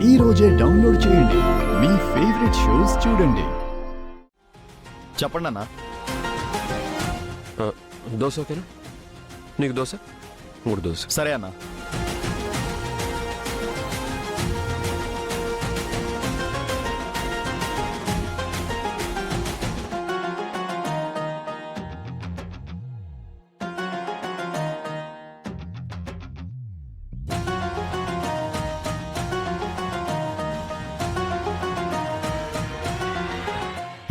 ఈ రోజే డౌన్లోడ్ చేయండి. మీ ఫేవరెట్ షోస్ చూడండి. చెప్పండి అన్న. దోశ ఓకేనా? నీకు దోశ? 3 దోశ. సరే అన్న.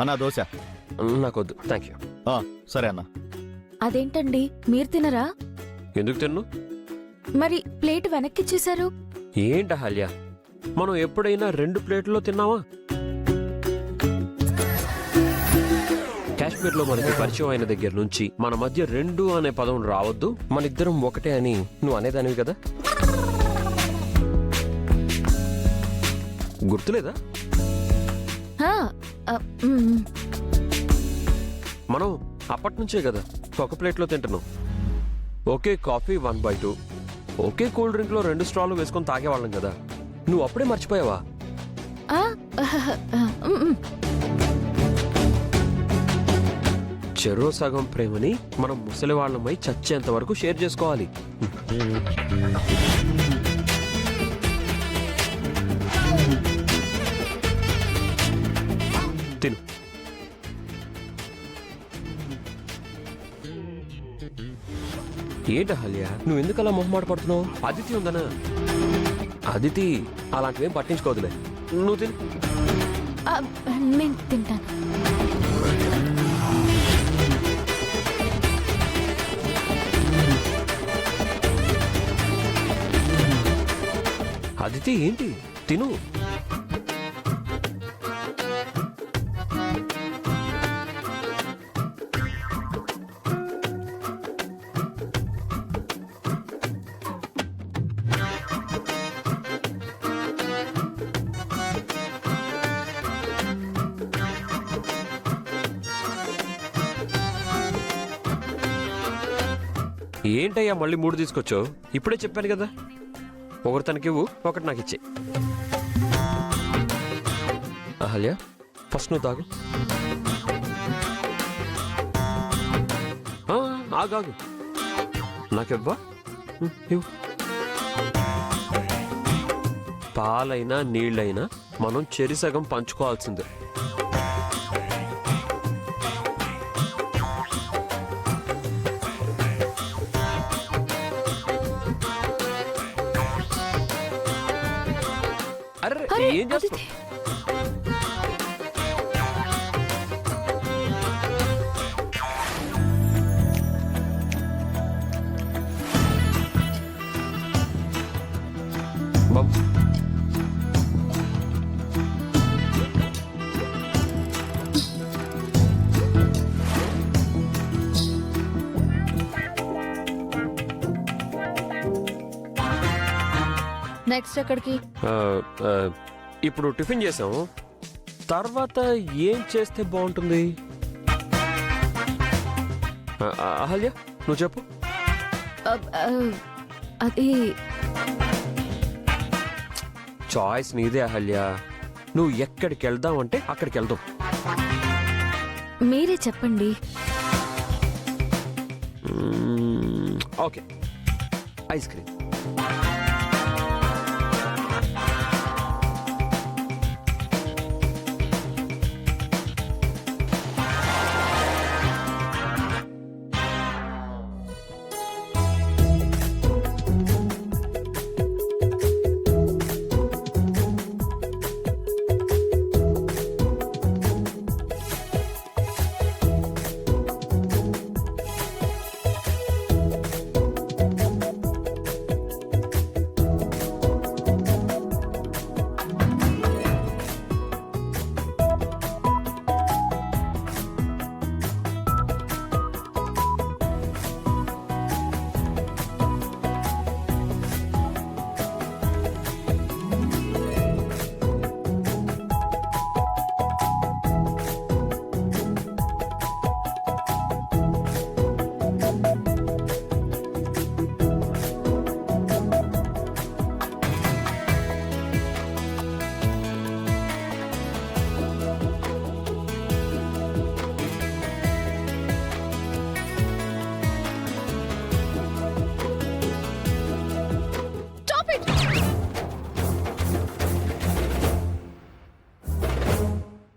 అన్నా దోశ. నాకొద్దు, థ్యాంక్ యూ. సరే అన్న. అదేంటండి, మీరు తినరా? ఎందుకు తిన్ను? మరి ప్లేట్ వెనక్కిచ్చేశారు. ఏంట హల్య, మనం ఎప్పుడైనా 2 ప్లేట్లో తిన్నావా? కాశ్మీర్లో మనకి పరిచయం అయిన దగ్గర నుంచి మన మధ్య 2 అనే పదం రావద్దు, మన ఇద్దరం ఒకటే అని నువ్వు అనేదానివి కదా, గుర్తులేదా? హా, మ్మ్. మనం అప్పటి నుంచే కదా ఒక ప్లేట్లో తింటున్నాం. ఒకే కాఫీ 1/2, ఒకే కూల్ డ్రింక్ లో 2 స్ట్రాలు వేసుకొని తాగేవాళ్ళం కదా. నువ్వు అప్పుడే మర్చిపోయావా? ఆ, మ్మ్. చెరో సగం ప్రేమని మనం ముసలి వాళ్ళమై చచ్చేంత వరకు షేర్ చేసుకోవాలి. తిను. ఏంట హల్య, నువ్వు ఎందుకు అలా మొహమాట పడుతున్నావు? అదితి ఉందనా? అదితి అలాంటివేం పట్టించుకోవద్దులే, నువ్వు తిను. ఆ, నేను తింటాను. అదితి ఏంటి, తిను. ఏంటయ్యా మళ్ళీ 3 తీసుకొచ్చావు? ఇప్పుడే చెప్పాను కదా, ఒకటి తనకివ్వు, ఒకటి నాకు ఇచ్చే. అహల్య, ఫస్ట్ నువ్వు తాగు. ఆగాగు, నాకివ్వా? ఇవ్వు. పాలైనా నీళ్ళైనా మనం చెరిసగం పంచుకోవాల్సిందే. అరే ఏం చేస్తావు? బాబు నెక్స్ట్ ఎక్కడికి? ఇప్పుడు టిఫిన్ చేసాము, తర్వాత ఏం చేస్తే బాగుంటుంది? అహల్య నువ్వు చెప్పు. అది చాయిస్ నీదే అహల్య, నువ్వు ఎక్కడికి వెళ్దాం అంటే అక్కడికి వెళ్దాం. మీరే చెప్పండి. Okay, ice cream.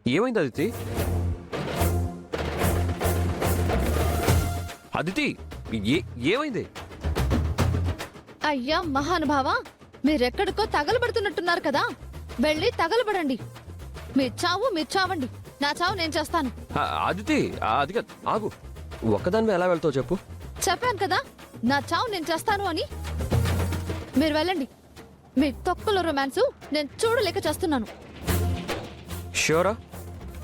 ఏమైంది అదితి? అదితి ఏమైంది? అయ్యా మహానుభావ, మీరెక్కడికో తగలబడుతున్నట్టున్నారు కదా, వెళ్ళి తగలబడండి. మీ చావండి, నా చావు నేను చేస్తాను. అదితి అది కాదు, ఆగు. ఒక్కదానివే ఎలా వెళ్తావు చెప్పు? చెప్పాను కదా, నా చావు నేను చేస్తాను అని. మీరు వెళ్ళండి. మీ తొక్కల రొమాన్సు నేను చూడలేక చేస్తున్నాను. ష్యూరా?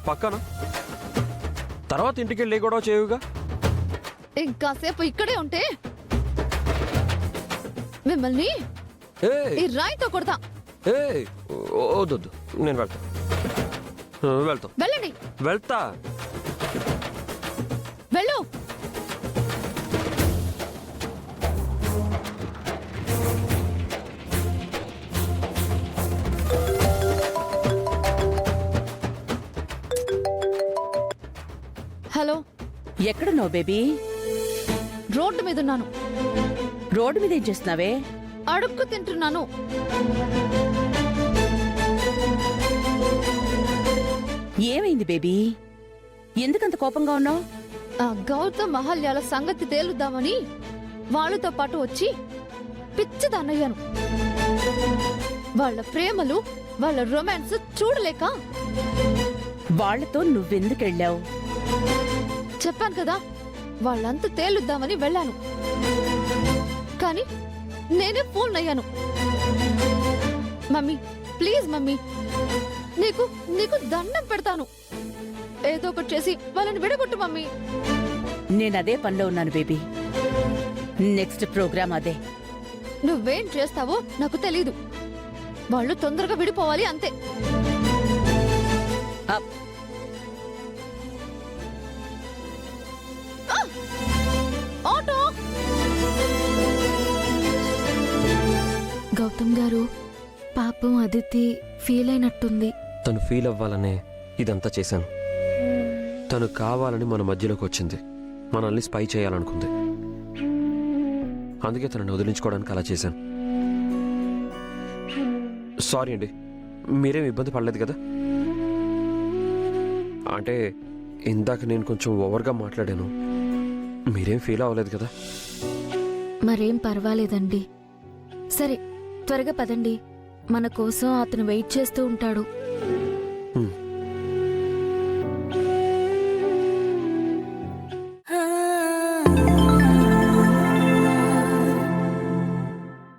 పక్కన తర్వాత ఇంటికి వెళ్ళి గొడవ చేయుగా. ఇంకాసేపు ఇక్కడే ఉంటే మిమ్మల్ని ఈ రాయితో కొడతా. వద్దు, నేను వెళ్తా. వెళ్ళండి. వెళ్తా. వెళ్ళు. హలో, ఎక్కడున్నావు బేబీ? రోడ్డు మీద ఉన్నాను. రోడ్డు మీద ఏం చేస్తున్నావే? అడుక్కు తింటున్నాను. ఏమైంది బేబీ? ఎందుకంత కోపంగా ఉన్నావు? ఆ గౌతమ్ మహల్యాల సంగతి తేలుద్దామని వాళ్ళతో పాటు వచ్చి పిచ్చిదాన్నయ్యాను. వాళ్ళ ప్రేమలు, వాళ్ళ రొమాన్స్ చూడలేక. వాళ్లతో నువ్వెందుకెళ్ళావు? చెప్పాను కదా, వాళ్ళంతా తేలుద్దామని వెళ్ళాను. కానీ నేనే ఫూల్ అయ్యాను. మమ్మీ, ప్లీజ్ మమ్మీ, నీకు దండం పెడతాను. ఏదో ఒకటి చేసి వాళ్ళని విడగొట్టు మమ్మీ. నేనదే పనిలో ఉన్నాను బేబీ. నెక్స్ట్ ప్రోగ్రామ్ అదే. నువ్వేం చేస్తావో నాకు తెలీదు. వాళ్ళు తొందరగా విడిపోవాలి అంతే. అప్. ఆటో! గౌతమ్ గారు, పాపం అదితి ఫీల్ అయినట్టుంది. తను ఫీల్ అవ్వాలనే ఇదంతా చేశాను. తను కావాలని మన మధ్యలోకి వచ్చింది, మనల్ని స్పై చేయాలనుకుంది. అందుకే తనని వదిలించుకోవడానికి అలా చేశాను. సారీ అండి, మీరేం ఇబ్బంది పడలేదు కదా? అంటే ఇందాక నేను కొంచెం ఓవర్గా మాట్లాడాను, మీరేం ఫీల్ అవ్వలేదు కదా? మరేం పర్వాలేదండి. సరే, త్వరగా పదండి. మన కోసం అతను వెయిట్ చేస్తూ ఉంటాడు. హ్మ్.